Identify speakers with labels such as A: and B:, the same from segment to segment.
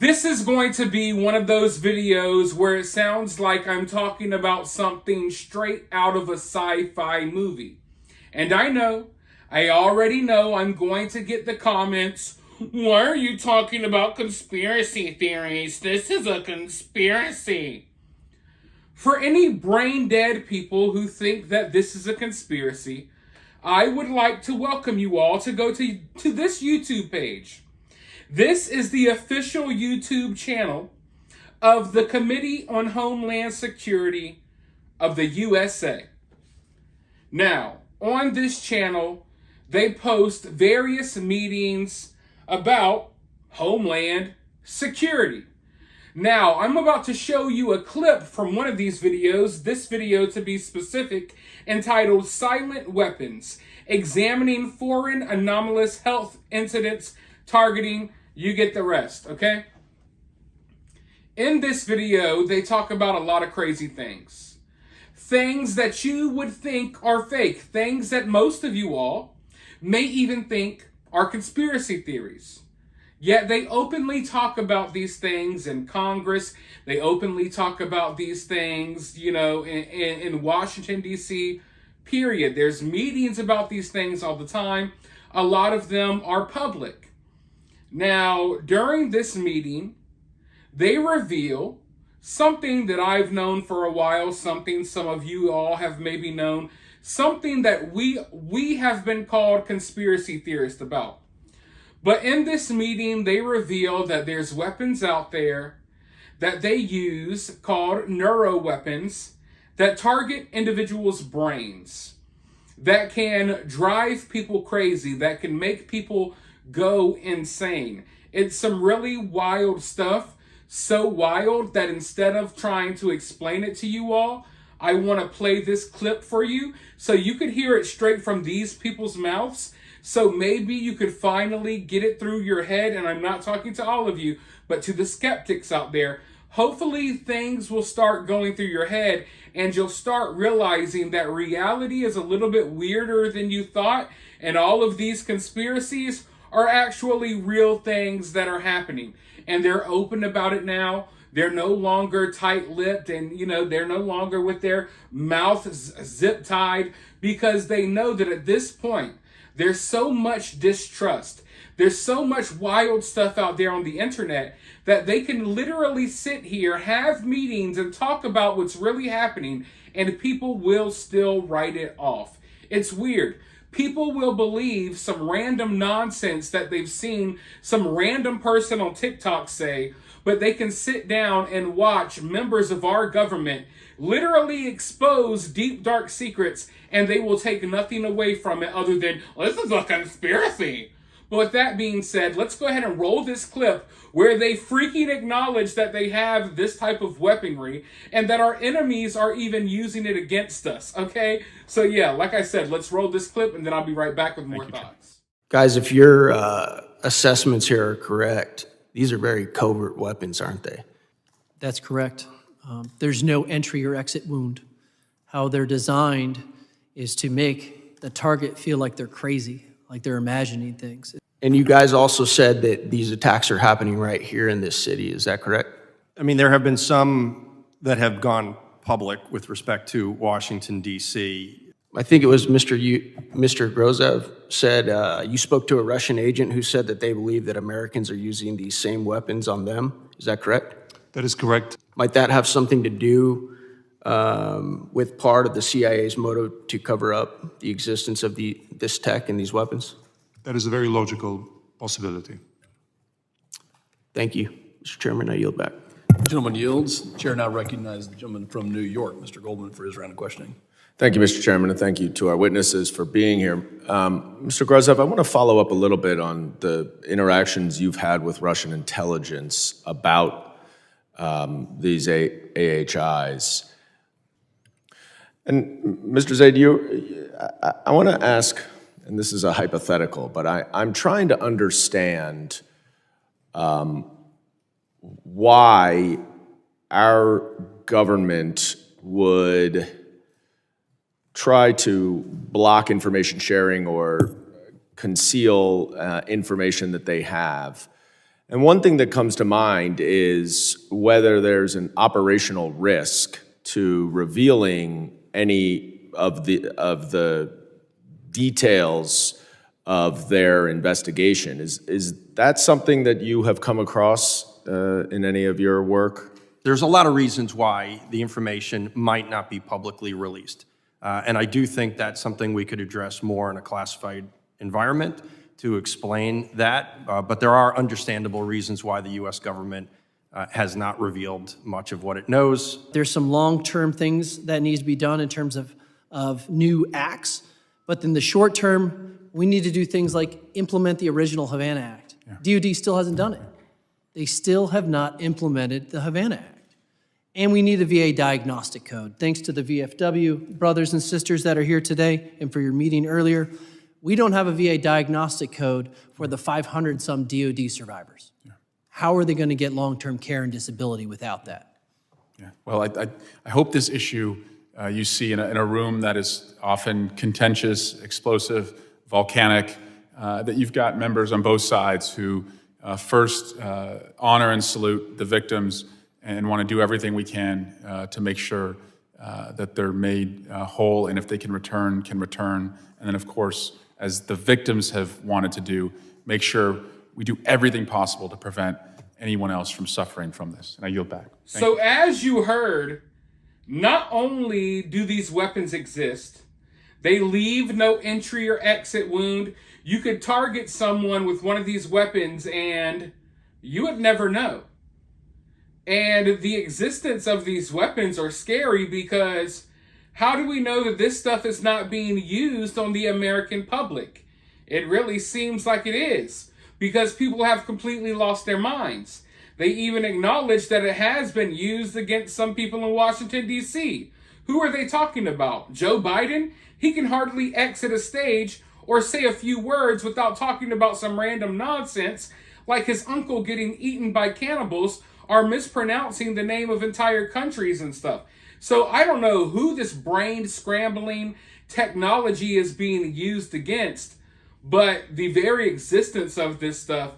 A: This is going to be one of those videos where it sounds like I'm talking about something straight out of a sci-fi movie. And I already know I'm going to get the comments, why are you talking about conspiracy theories? This is a conspiracy. For any brain dead people who think that this is a conspiracy, I would like to welcome you all to go to this YouTube page. This is the official YouTube channel of the Committee on Homeland Security of the USA. Now, on this channel, they post various meetings about Homeland Security. Now, I'm about to show you a clip from one of these videos, this video to be specific, entitled Silent Weapons, Examining Foreign Anomalous Health Incidents Targeting. You get the rest, okay? In this video, they talk about a lot of crazy things. Things that you would think are fake. Things that most of you all may even think are conspiracy theories. Yet they openly talk about these things in Congress. They openly talk about these things, in Washington, D.C., period. There's meetings about these things all the time. A lot of them are public. Now, during this meeting, they reveal something that I've known for a while, something some of you all have maybe known, something that we have been called conspiracy theorists about. But in this meeting, they reveal that there's weapons out there that they use called neuroweapons that target individuals' brains, that can drive people crazy, that can make people go insane. It's some really wild stuff, so wild that instead of trying to explain it to you all, I want to play this clip for you so you could hear it straight from these people's mouths. So maybe you could finally get it through your head, and I'm not talking to all of you, but to the skeptics out there. Hopefully things will start going through your head and you'll start realizing that reality is a little bit weirder than you thought, and all of these conspiracies are actually real things that are happening. And they're open about it now. They're no longer tight-lipped and, they're no longer with their mouths zip-tied, because they know that at this point, there's so much distrust. There's so much wild stuff out there on the internet that they can literally sit here, have meetings, and talk about what's really happening, and people will still write it off. It's weird. People will believe some random nonsense that they've seen some random person on TikTok say, but they can sit down and watch members of our government literally expose deep, dark secrets, and they will take nothing away from it other than, this is a conspiracy. But with that being said, let's go ahead and roll this clip where they freaking acknowledge that they have this type of weaponry and that our enemies are even using it against us, okay? So yeah, like I said, let's roll this clip and then I'll be right back with more thoughts.
B: Guys, if your assessments here are correct, these are very covert weapons, aren't they?
C: That's correct. There's no entry or exit wound. How they're designed is to make the target feel like they're crazy, like they're imagining things.
B: And you guys also said that these attacks are happening right here in this city. Is that correct?
D: I mean, there have been some that have gone public with respect to Washington, D.C.
B: I think it was Mr. Grozev said you spoke to a Russian agent who said that they believe that Americans are using these same weapons on them. Is that correct?
E: That is correct.
B: Might that have something to do with part of the CIA's motive to cover up the existence of this tech and these weapons?
E: That is a very logical possibility.
B: Thank you. Mr. Chairman, I yield back.
F: The gentleman yields. Chair now recognizes the gentleman from New York, Mr. Goldman, for his round of questioning.
G: Thank you, Mr. Chairman, and thank you to our witnesses for being here. Mr. Grozev, I want to follow up a little bit on the interactions you've had with Russian intelligence about these AHIs. And Mr. Zaid, I want to ask, and this is a hypothetical, but I'm trying to understand why our government would try to block information sharing or conceal information that they have. And one thing that comes to mind is whether there's an operational risk to revealing any of the details of their investigation. Is that something that you have come across in any of your work?
D: There's a lot of reasons why the information might not be publicly released. And I do think that's something we could address more in a classified environment to explain that. But there are understandable reasons why the U.S. government has not revealed much of what it knows.
C: There's some long-term things that needs to be done in terms of new acts. But in the short term, we need to do things like implement the original Havana Act. DOD still hasn't done it. They still have not implemented the Havana Act. And we need a VA diagnostic code. Thanks to the VFW brothers and sisters that are here today and for your meeting earlier, we don't have a VA diagnostic code for the 500-some DOD survivors. How are they going to get long-term care and disability without that?
H: Yeah. Well, I hope this issue you see in a room that is often contentious, explosive, volcanic, that you've got members on both sides who first honor and salute the victims and want to do everything we can to make sure that they're made whole, and if they can return. And then, of course, as the victims have wanted to do, make sure we do everything possible to prevent anyone else from suffering from this. And I yield back. Thank you.
A: As you heard, not only do these weapons exist, they leave no entry or exit wound. You could target someone with one of these weapons and you would never know. And the existence of these weapons are scary because how do we know that this stuff is not being used on the American public? It really seems like it is, because people have completely lost their minds. They even acknowledge that it has been used against some people in Washington, D.C. Who are they talking about? Joe Biden? He can hardly exit a stage or say a few words without talking about some random nonsense, like his uncle getting eaten by cannibals or mispronouncing the name of entire countries and stuff. So I don't know who this brain scrambling technology is being used against, but the very existence of this stuff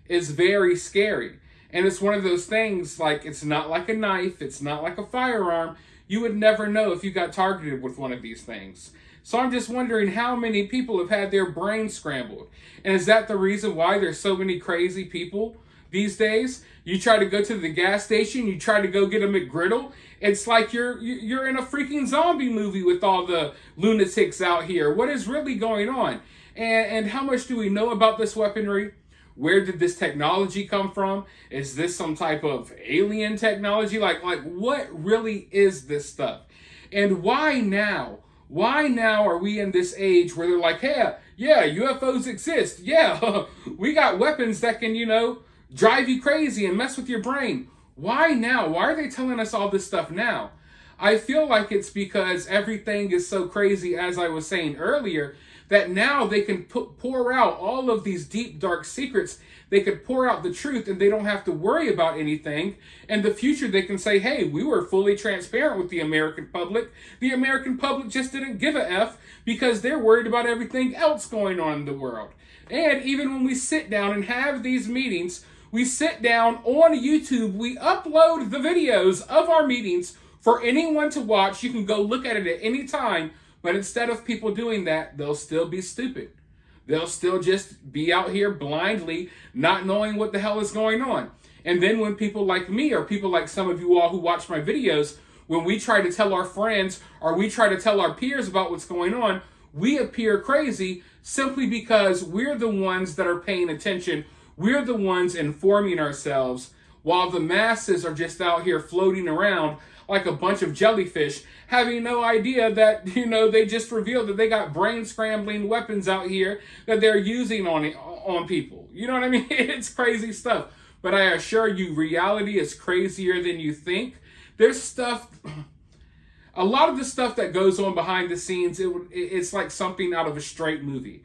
A: is very scary. And it's one of those things, like, it's not like a knife, it's not like a firearm. You would never know if you got targeted with one of these things. So I'm just wondering how many people have had their brain scrambled. And is that the reason why there's so many crazy people these days? You try to go to the gas station, you try to go get a McGriddle. It's like you're in a freaking zombie movie with all the lunatics out here. What is really going on? And how much do we know about this weaponry? Where did this technology come from? Is this some type of alien technology? Like what really is this stuff? And why now? Why now are we in this age where they're like, hey, yeah, UFOs exist. Yeah, we got weapons that can, drive you crazy and mess with your brain. Why now? Why are they telling us all this stuff now? I feel like it's because everything is so crazy, as I was saying earlier, that now they can pour out all of these deep, dark secrets. They could pour out the truth and they don't have to worry about anything. In the future, they can say, hey, we were fully transparent with the American public. The American public just didn't give a F because they're worried about everything else going on in the world. And even when we sit down and have these meetings, we sit down on YouTube, we upload the videos of our meetings for anyone to watch. You can go look at it at any time. But instead of people doing that, they'll still be stupid. They'll still just be out here blindly, not knowing what the hell is going on. And then when people like me, or people like some of you all who watch my videos, when we try to tell our friends, or we try to tell our peers about what's going on, we appear crazy simply because we're the ones that are paying attention. We're the ones informing ourselves, while the masses are just out here floating around like a bunch of jellyfish, having no idea that, they just revealed that they got brain scrambling weapons out here that they're using on people. You know what I mean? It's crazy stuff. But I assure you, reality is crazier than you think. There's stuff, a lot of the stuff that goes on behind the scenes, it's like something out of a straight movie.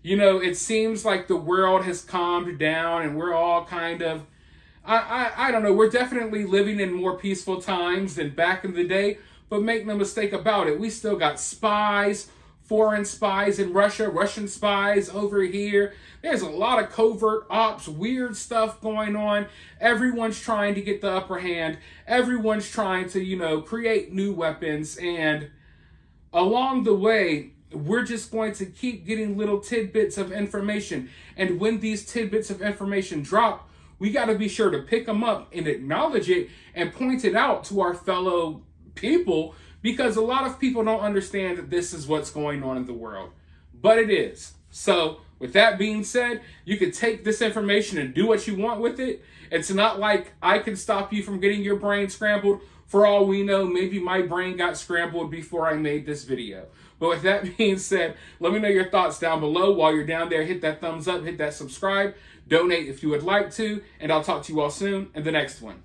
A: It seems like the world has calmed down and we're all kind of, I don't know, we're definitely living in more peaceful times than back in the day, but make no mistake about it, we still got spies, foreign spies in Russia, Russian spies over here. There's a lot of covert ops, weird stuff going on. Everyone's trying to get the upper hand. Everyone's trying to, create new weapons. And along the way, we're just going to keep getting little tidbits of information. And when these tidbits of information drop, we got to be sure to pick them up and acknowledge it and point it out to our fellow people, because a lot of people don't understand that this is what's going on in the world. But it is. So with that being said, you can take this information and do what you want with it. It's not like I can stop you from getting your brain scrambled. For all we know, maybe my brain got scrambled before I made this video. But with that being said, let me know your thoughts down below. While you're down there, hit that thumbs up, hit that subscribe, donate if you would like to, and I'll talk to you all soon in the next one.